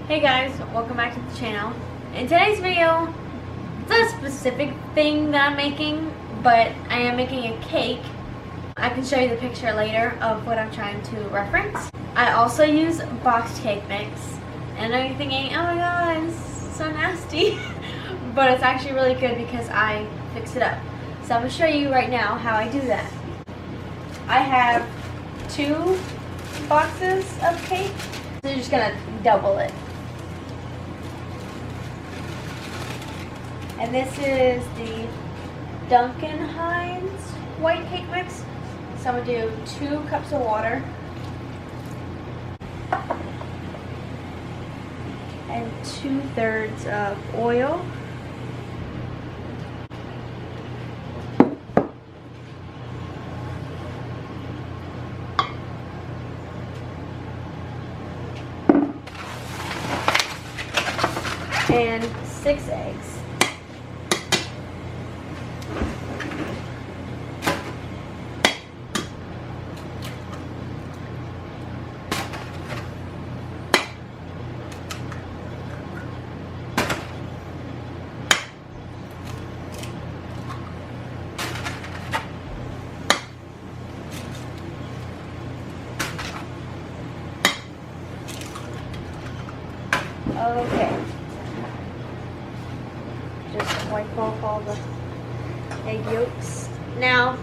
Hey guys, welcome back to the channel. In today's video, it's not a specific thing that I'm making, but I am making a cake. I can show you the picture later of what I'm trying to reference. I also use boxed cake mix. And I know you're thinking, oh my god, it's so nasty. But it's actually really good because I fix it up. So I'm going to show you right now how I do that. I have 2 boxes of cake. So you're just going to double it. And this is the Duncan Hines white cake mix. So I'm going to do 2 cups of water and 2/3 of oil. And 6 eggs. Okay. Just wipe off all the egg yolks. Now,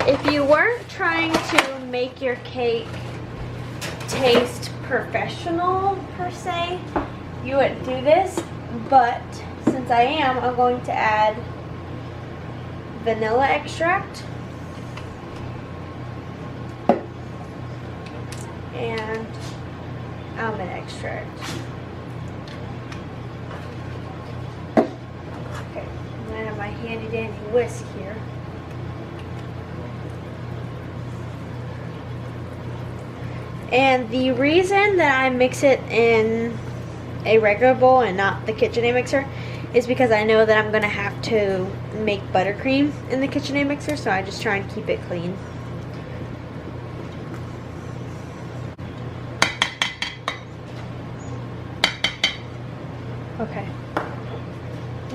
if you weren't trying to make your cake taste professional per se, you wouldn't do this, but since I am, I'm going to add vanilla extract and almond extract. Okay, I'm gonna have my handy dandy whisk here. And the reason that I mix it in a regular bowl and not the KitchenAid mixer is because I know that I'm gonna have to make buttercream in the KitchenAid mixer, so I just try and keep it clean. Okay.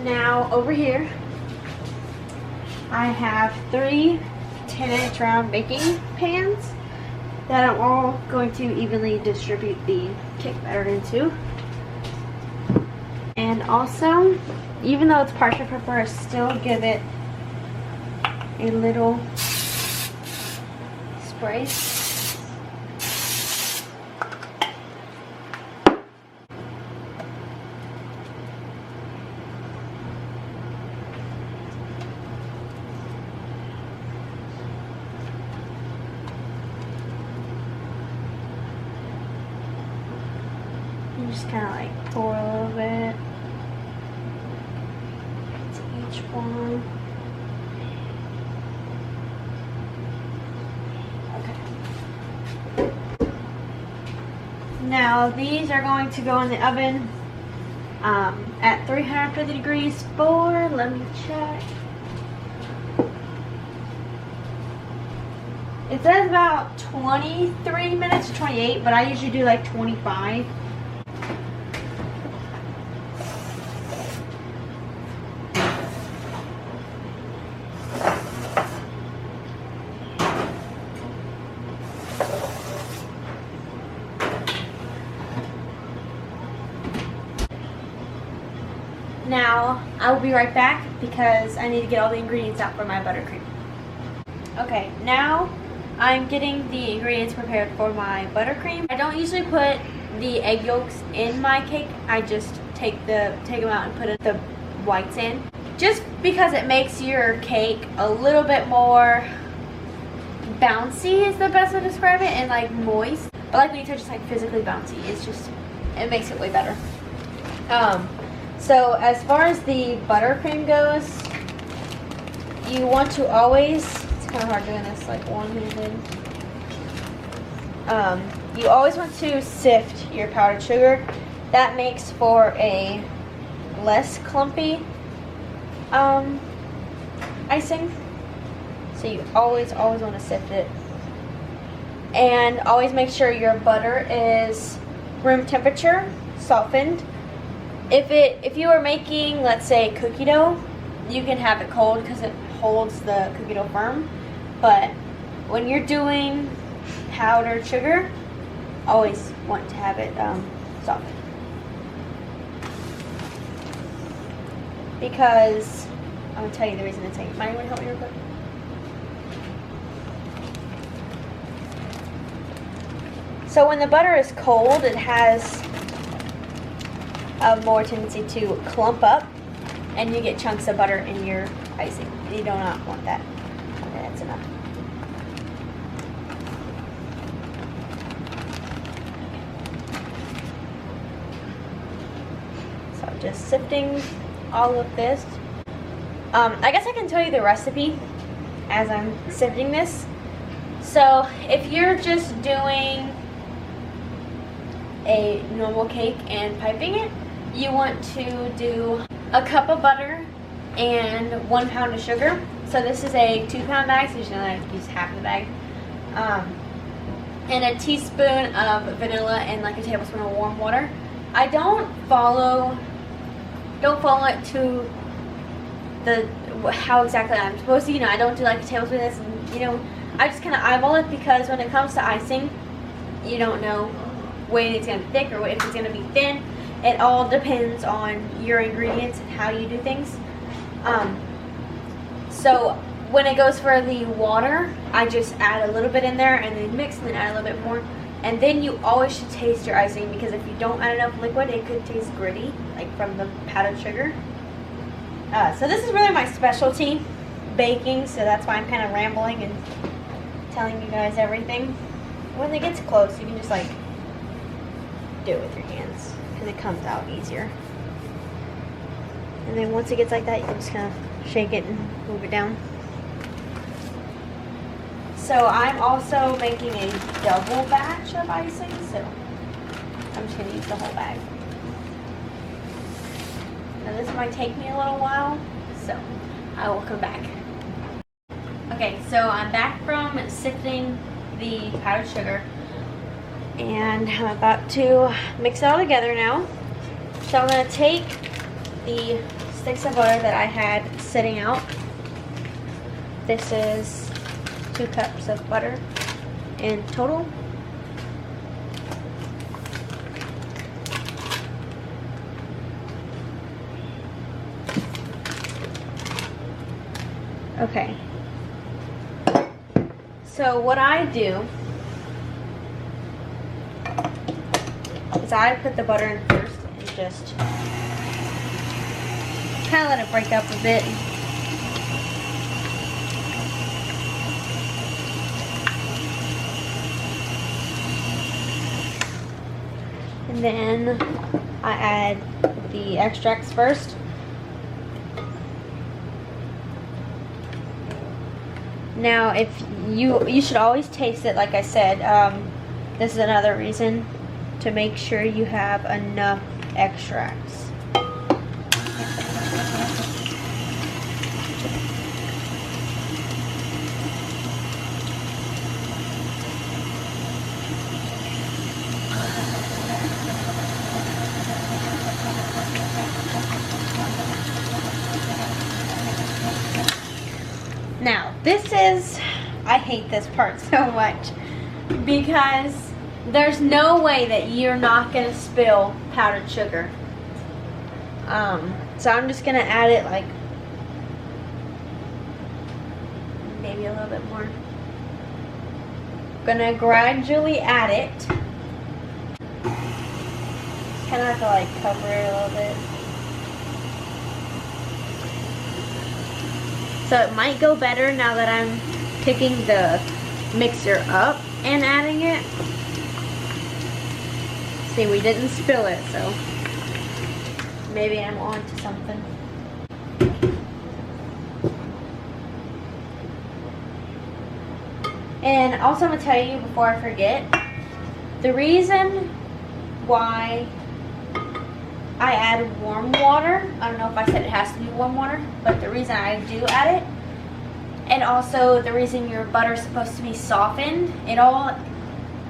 Now over here, I have 3 10-inch round baking pans that I'm all going to evenly distribute the cake batter into. And also, even though it's parchment paper, I still give it a little spray. Just kind of like pour a little bit to each one. Okay. Now these are going to go in the oven at 350 degrees for, let me check. It says about 23 minutes to 28, but I usually do like 25. Now, I will be right back because I need to get all the ingredients out for my buttercream. Okay, now I'm getting the ingredients prepared for my buttercream. I don't usually put the egg yolks in my cake. I just take them out and put the whites in. Just because it makes your cake a little bit more bouncy is the best way to describe it, and like moist. But like when you touch it's like physically bouncy. It makes it way better. So as far as the buttercream goes, you want to always, it's kind of hard doing this like one-handed. You always want to sift your powdered sugar. That makes for a less clumpy icing. So you always want to sift it. And always make sure your butter is room temperature, softened. If you are making, let's say, cookie dough, you can have it cold because it holds the cookie dough firm. But when you're doing powdered sugar, always want to have it softened. Because I'm gonna tell you the reason it's taking. Might you want to help me real quick? So when the butter is cold, it has a more tendency to clump up, and you get chunks of butter in your icing. You do not want that. Okay, that's enough. So just sifting all of this. I guess I can tell you the recipe as I'm sifting this. So if you're just doing a normal cake and piping it, you want to do a cup of butter and 1 pound of sugar. So this is a 2-pound bag, so usually I use half the bag. And a teaspoon of vanilla and like a tablespoon of warm water. I don't follow it to how exactly I'm supposed to. I don't do like a tablespoon of this, and I just kind of eyeball it, because when it comes to icing, you don't know when it's going to be thick or if it's going to be thin. It all depends on your ingredients and how you do things. So when it goes for the water, I just add a little bit in there and then mix and then add a little bit more. And then you always should taste your icing, because if you don't add enough liquid, it could taste gritty, like from the powdered sugar. So this is really my specialty, baking, so that's why I'm kind of rambling and telling you guys everything. When it gets close, you can just like do it with your hands, because it comes out easier. And then once it gets like that, you can just kind of shake it and move it down. So I'm also making a double batch of icing, so I'm just going to use the whole bag. Now this might take me a little while, so I will come back. Okay, so I'm back from sifting the powdered sugar, and I'm about to mix it all together now. So I'm going to take the sticks of butter that I had sitting out. This is 2 cups of butter in total. Okay. So what I do is I put the butter in first and just kind of let it break up a bit. And then I add the extracts first. Now, if you should always taste it, like I said. This is another reason to make sure you have enough extracts. Now, I hate this part so much, because there's no way that you're not going to spill powdered sugar. So I'm just going to add it like maybe a little bit more. Going to gradually add it. Kind of have to like cover it a little bit. So it might go better now that I'm picking the mixer up and adding it. See, we didn't spill it, so maybe I'm on to something. And also I'm going to tell you before I forget, the reason why I add warm water, I don't know if I said it has to be warm water, but the reason I do add it, and also the reason your butter is supposed to be softened, it all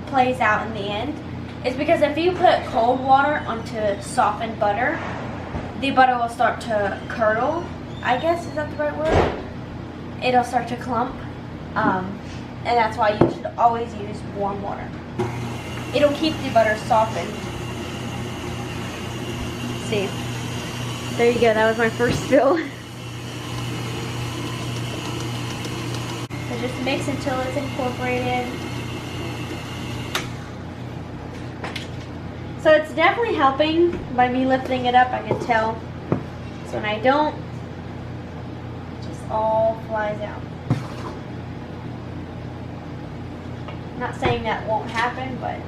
plays out in the end, is because if you put cold water onto softened butter, the butter will start to curdle. I guess, is that the right word? It'll start to clump. And that's why you should always use warm water. It'll keep the butter softened. See, there you go. That was my first spill. So just mix until it's incorporated. So it's definitely helping by me lifting it up. I can tell. So when I don't, it just all flies out. I'm not saying that won't happen, but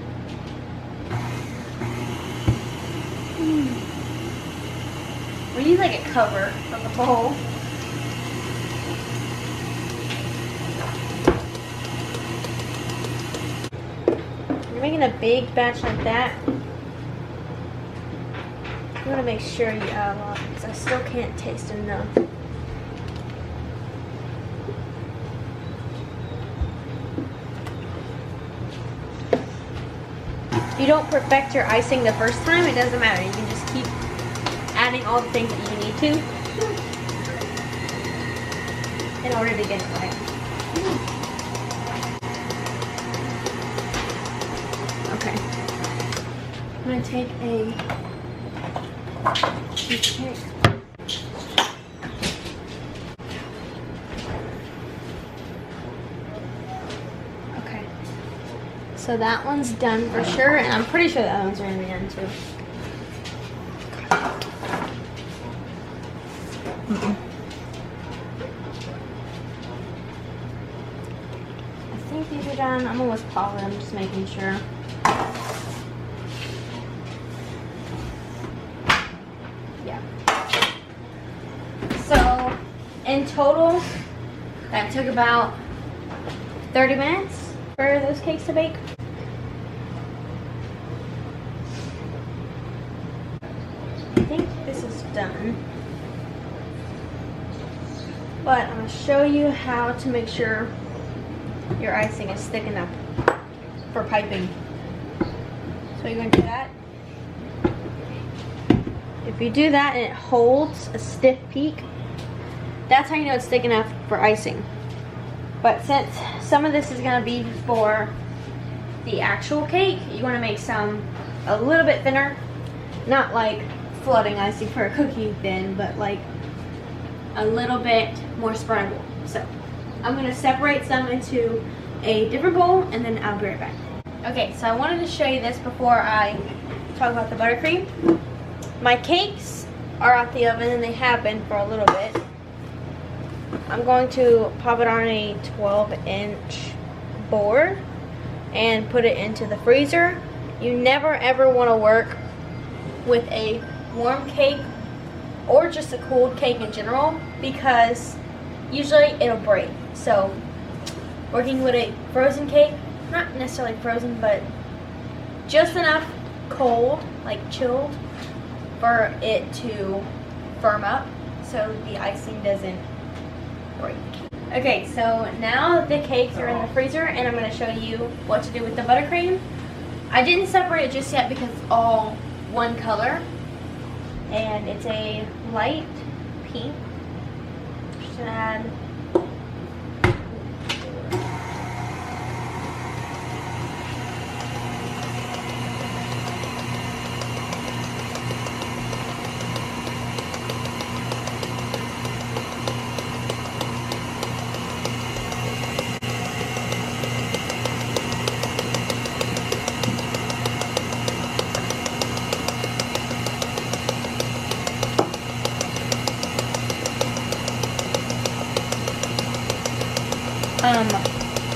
we need like a cover of the bowl. You're making a big batch like that. You want to make sure you add a lot because I still can't taste enough. If you don't perfect your icing the first time, it doesn't matter. You can just keep adding all the things that you need to in order to get it right. Okay. I'm going to take a toothpick. Okay. So that one's done for sure, and I'm pretty sure that one's in the end too. I think these are done. I'm almost positive. I'm just making sure. Yeah. So in total, that took about 30 minutes for those cakes to bake. I think this is done. But I'm going to show you how to make sure your icing is thick enough for piping. So you're going to do that. If you do that and it holds a stiff peak, that's how you know it's thick enough for icing. But since some of this is going to be for the actual cake, you want to make some a little bit thinner. Not like flooding icing for a cookie thin, but like a little bit more spreadable. So I'm going to separate some into a different bowl and then I'll be right back. Okay, so I wanted to show you this before I talk about the buttercream. My cakes are out the oven and they have been for a little bit. I'm going to pop it on a 12-inch board and put it into the freezer. You never ever want to work with a warm cake or just a cooled cake in general because usually it'll break. So working with a frozen cake, not necessarily frozen, but just enough cold, like chilled, for it to firm up so the icing doesn't break. Okay, so now the cakes are in the freezer and I'm going to show you what to do with the buttercream. I didn't separate it just yet because it's all one color and it's a light pink. Just gonna add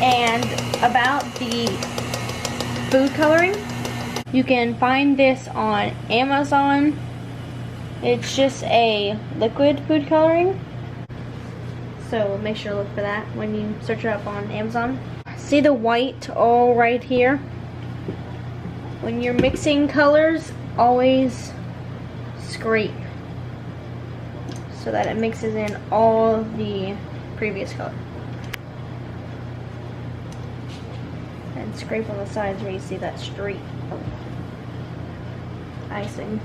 and about the food coloring, you can find this on Amazon. It's just a liquid food coloring, so make sure to look for that when you search it up on Amazon. See the white all right here? When you're mixing colors, always scrape so that it mixes in all the previous color. And scrape on the sides where you see that streak. icing.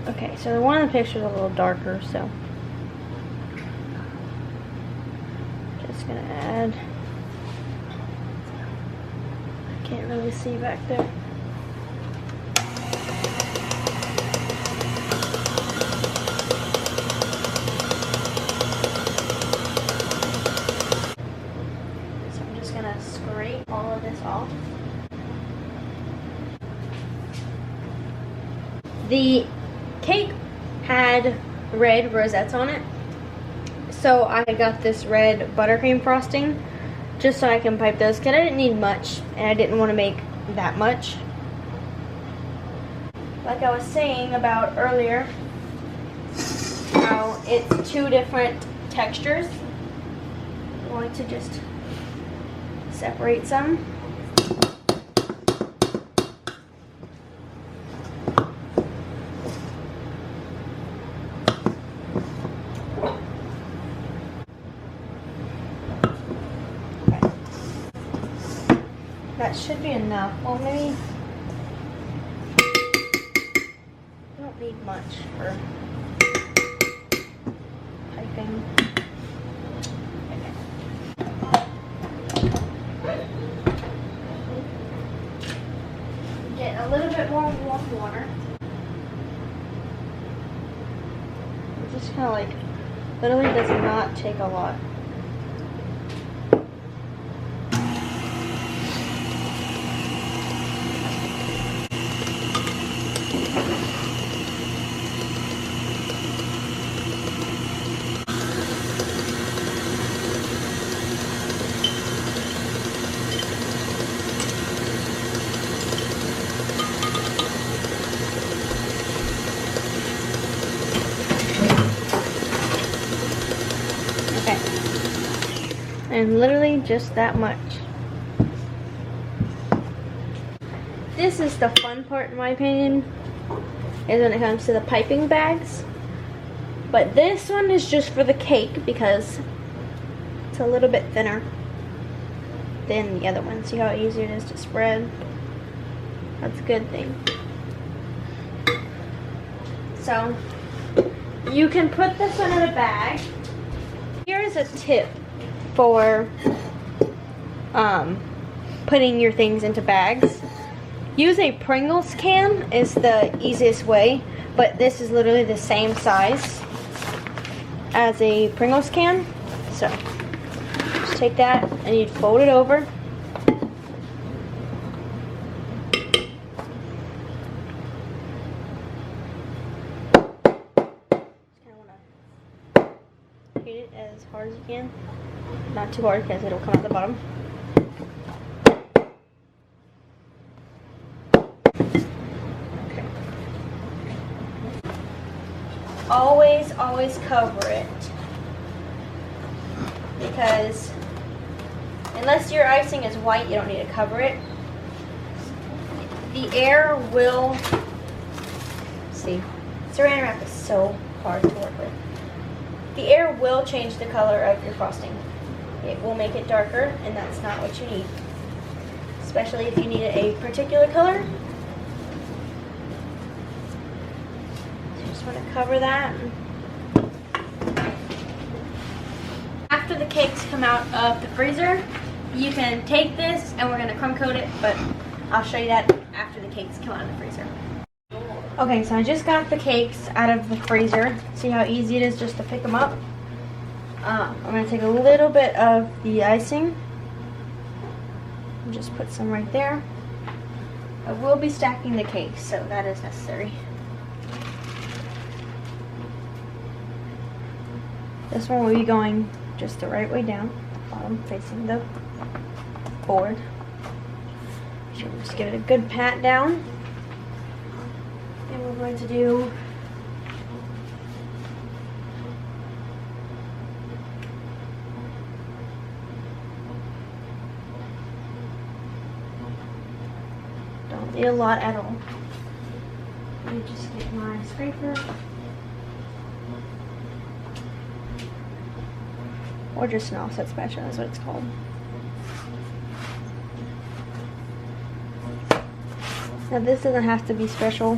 Okay, so one of the pictures is a little darker, so just gonna add. I can't really see back there. So I'm just gonna scrape all of this off. The cake had red rosettes on it, so I got this red buttercream frosting just so I can pipe those, because I didn't need much and I didn't want to make that much. Like I was saying about earlier, how it's two different textures. I'm going to just separate some. That should be enough. Well, maybe I don't need much for piping. Okay. Get a little bit more warm water. It just kind of like literally does not take a lot. And literally just that much. This is the fun part in my opinion, is when it comes to the piping bags. But this one is just for the cake because it's a little bit thinner than the other one. See how easy it is to spread? That's a good thing. So you can put this one in a bag. Here's a tip for putting your things into bags. Use a Pringles can is the easiest way, but this is literally the same size as a Pringles can. So just take that and you'd fold it over. Hit it as hard as you can. Not too hard because it'll come out the bottom. Okay. Always cover it. Because unless your icing is white, you don't need to cover it. The air will, see, saran wrap is so hard to work with. The air will change the color of your frosting. It will make it darker, and that's not what you need. Especially if you need a particular color. So you just want to cover that. After the cakes come out of the freezer, you can take this, and we're going to crumb coat it, but I'll show you that after the cakes come out of the freezer. Okay, so I just got the cakes out of the freezer. See how easy it is just to pick them up? I'm going to take a little bit of the icing and just put some right there. I will be stacking the cakes, so that is necessary. This one will be going just the right way down, bottom facing the board. So just give it a good pat down. And we're going to do Don't need a lot at all. Let me just get my scraper. Or just an offset spatula, that's what it's called. Now this doesn't have to be special.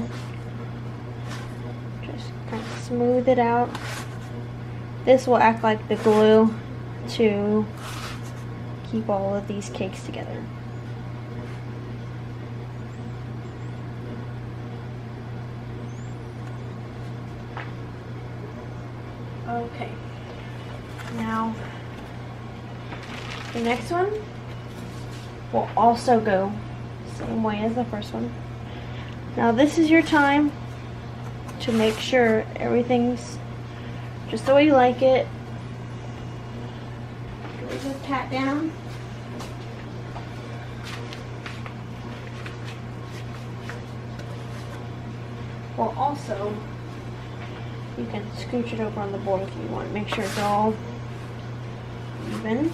Just kind of smooth it out. This will act like the glue to keep all of these cakes together. Okay. Now, the next one will also go the same way as the first one. Now this is your time to make sure everything's just the way you like it. Just pat down. Well, also, you can scooch it over on the board if you want. Make sure it's all even.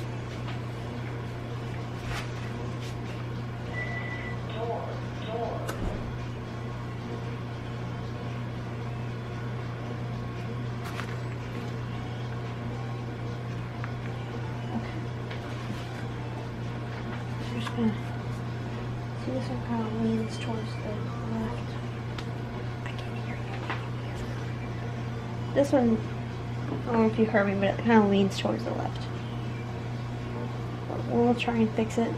See, this one kind of leans towards the left. I can't hear you. This one, I don't know if you heard me, but it kind of leans towards the left. But we'll try and fix it.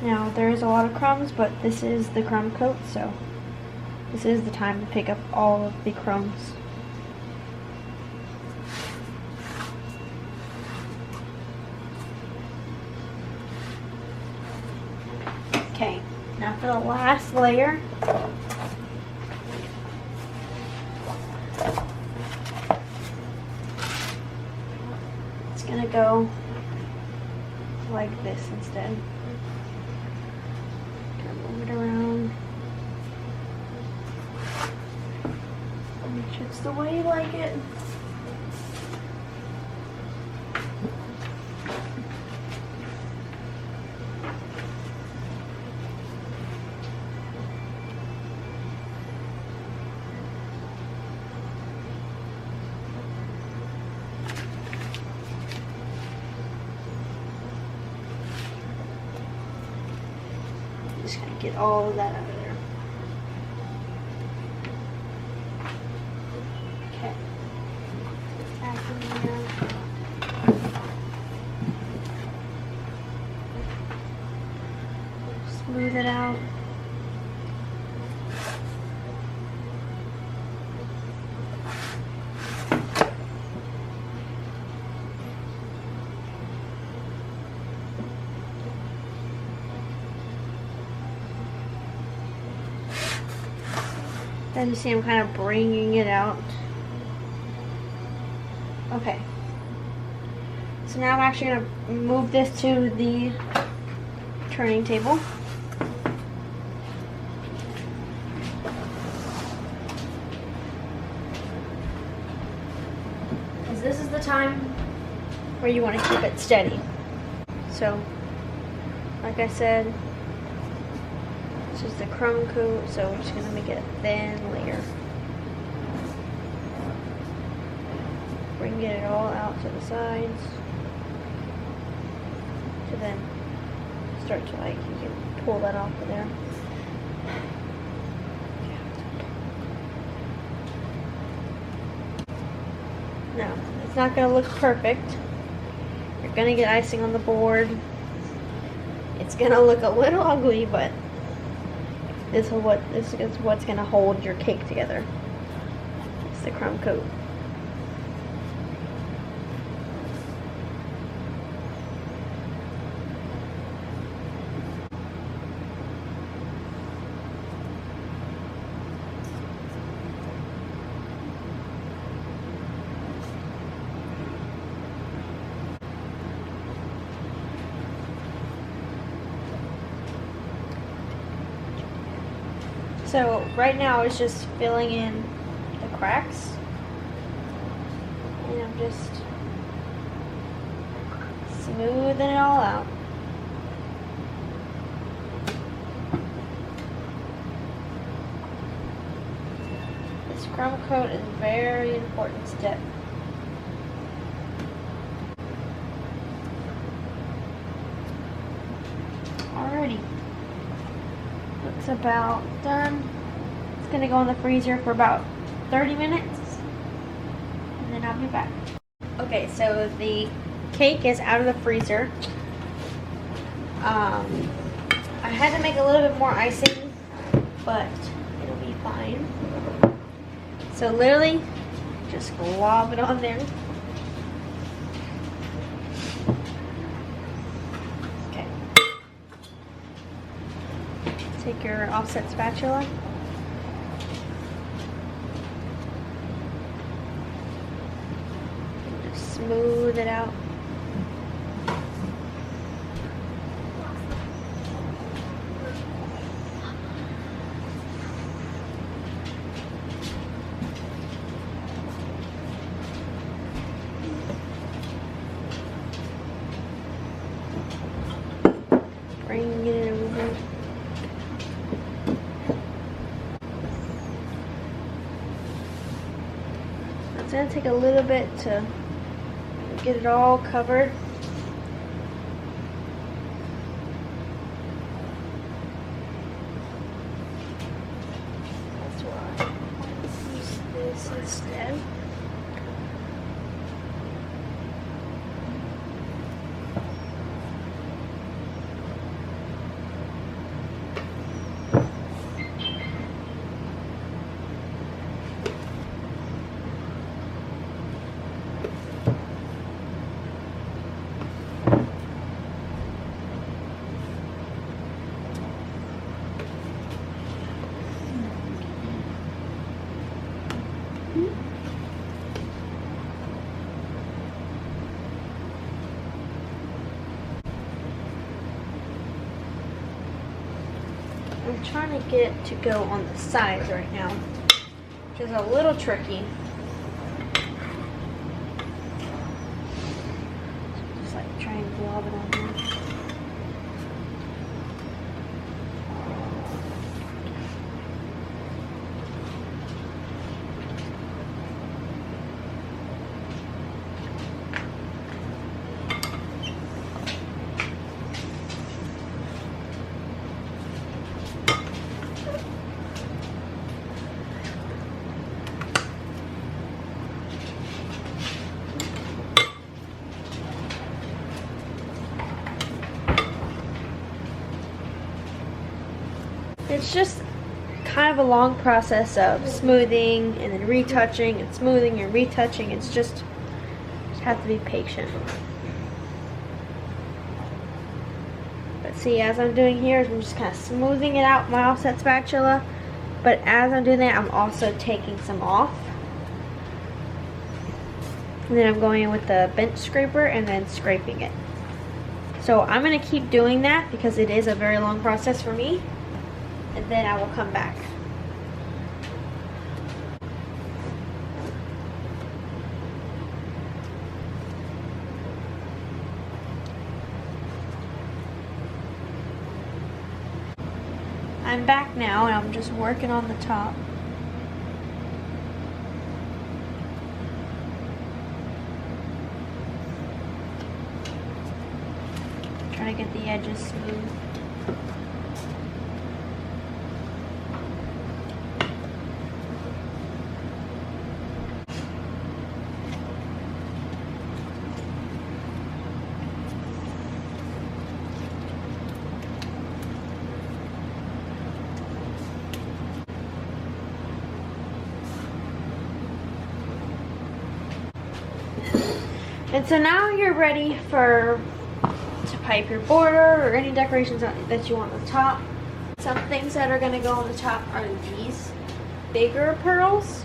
Now, there is a lot of crumbs, but this is the crumb coat, so this is the time to pick up all of the crumbs. Okay, now for the last layer, it's gonna go like this instead. Move it around. Make sure it's the way you like it. Just gonna get all of that out of there. Okay. Back in there. Smooth it out. As you see, I'm kind of bringing it out. Okay. So now I'm actually going to move this to the turning table. Because this is the time where you want to keep it steady. So, like I said, this is the crumb coat, so we're just going to make it a thin layer. Bring it all out to the sides. To then start to, like, you can pull that off of there. Now, it's not going to look perfect. You're going to get icing on the board. It's going to look a little ugly, but this is what's going to hold your cake together. It's the crumb coat. So right now it's just filling in the cracks, and I'm just smoothing it all out. This crumb coat is a very important step. Alrighty, looks about done. It's gonna go in the freezer for about 30 minutes, and then I'll be back. Okay, so the cake is out of the freezer. I had to make a little bit more icing, but it'll be fine. So literally, just glob it on there. Okay. Take your offset spatula. Just smooth it out. Bring it over. It's going to take a little bit to get it all covered. That's why I use this instead. I'm trying to get it to go on the sides right now, which is a little tricky. Just like try and glob it on there. It's just kind of a long process of smoothing and then retouching and smoothing and retouching. It's just have to be patient. But see, as I'm doing here, I'm just kind of smoothing it out with my offset spatula. But as I'm doing that, I'm also taking some off. And then I'm going in with the bench scraper and then scraping it. So I'm going to keep doing that because it is a very long process for me. And then I will come back. I'm back now and I'm just working on the top. Trying to get the edges smooth. And so now you're ready to pipe your border or any decorations that you want on the top. Some things that are going to go on the top are these bigger pearls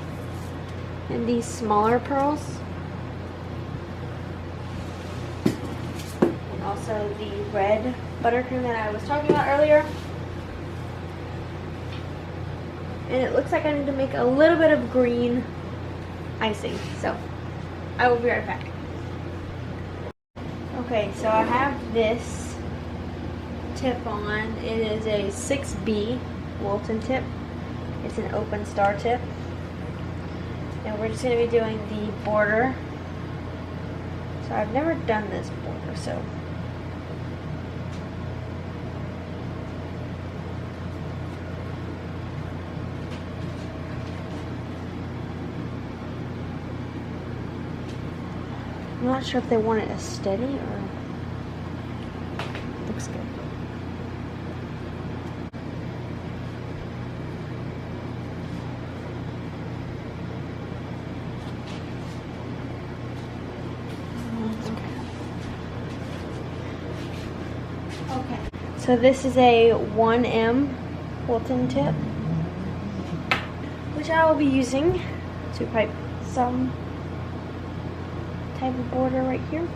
and these smaller pearls. And also the red buttercream that I was talking about earlier. And it looks like I need to make a little bit of green icing. So I will be right back. Okay, so I have this tip on. It is a 6B Wilton tip. It's an open star tip. And we're just going to be doing the border. So I've never done this border, so I'm not sure if they want it as steady or looks good. Okay. So this is a 1M Wilton tip, which I will be using to pipe some type of border right here.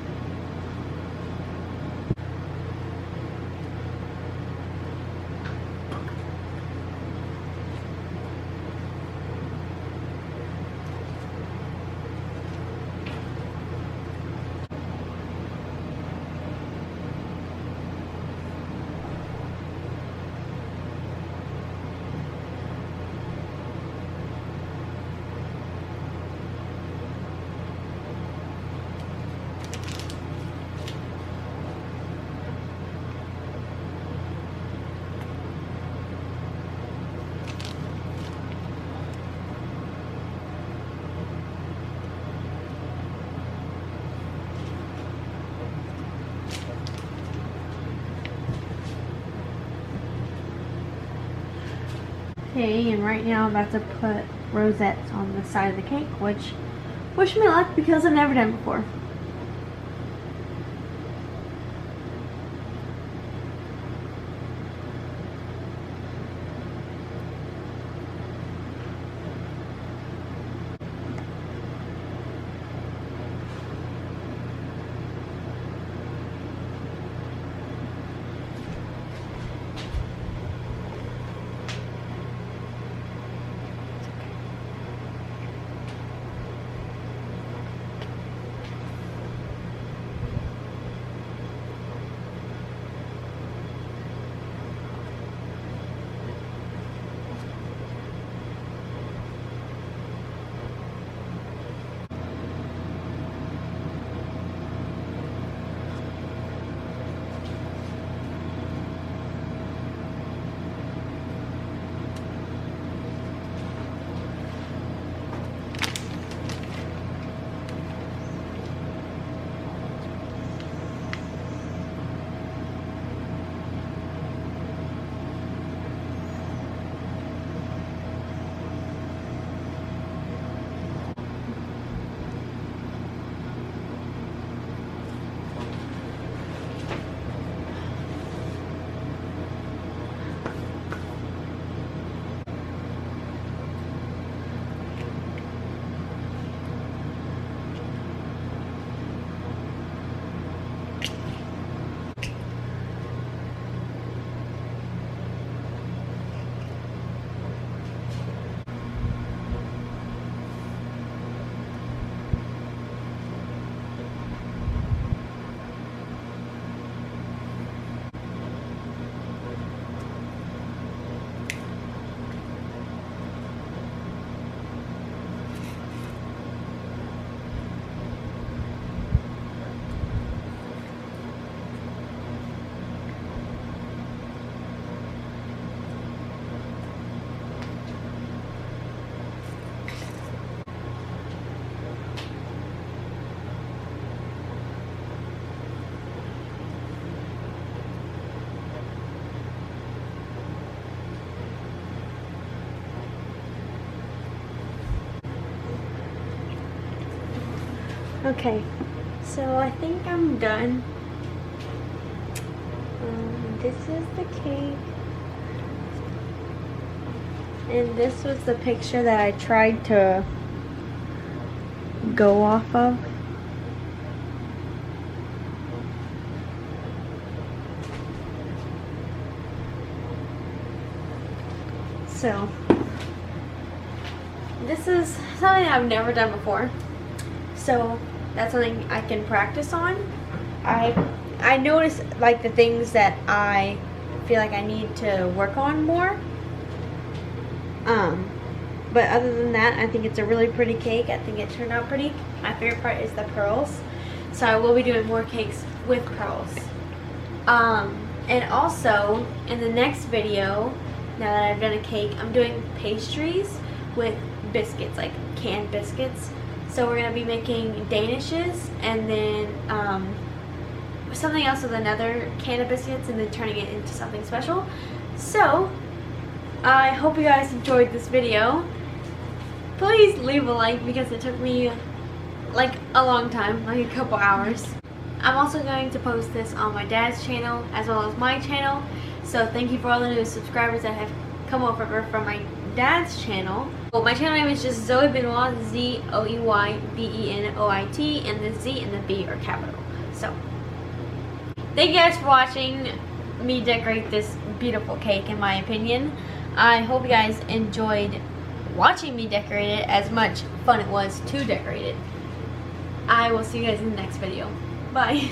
Okay, and right now I'm about to put rosettes on the side of the cake, which wish me luck because I've never done before. Okay, so I think I'm done. This is the cake. And this was the picture that I tried to go off of. So, this is something I've never done before. So that's something I can practice on. I notice like the things that I feel like I need to work on more. But other than that, I think it's a really pretty cake. I think it turned out pretty. My favorite part is the pearls. So I will be doing more cakes with pearls. And also, in the next video, now that I've done a cake, I'm doing pastries with biscuits, like canned biscuits. So we're going to be making danishes and then something else with another can of biscuits and then turning it into something special. So, I hope you guys enjoyed this video. Please leave a like because it took me like a long time, like a couple hours. I'm also going to post this on my dad's channel as well as my channel. So thank you for all the new subscribers that have come over from my dad's channel. Well, my channel name is just Zoey Benoit, ZOEYBENOIT, and the Z and the B are capital. So, thank you guys for watching me decorate this beautiful cake, in my opinion. I hope you guys enjoyed watching me decorate it as much fun it was to decorate it. I will see you guys in the next video. Bye.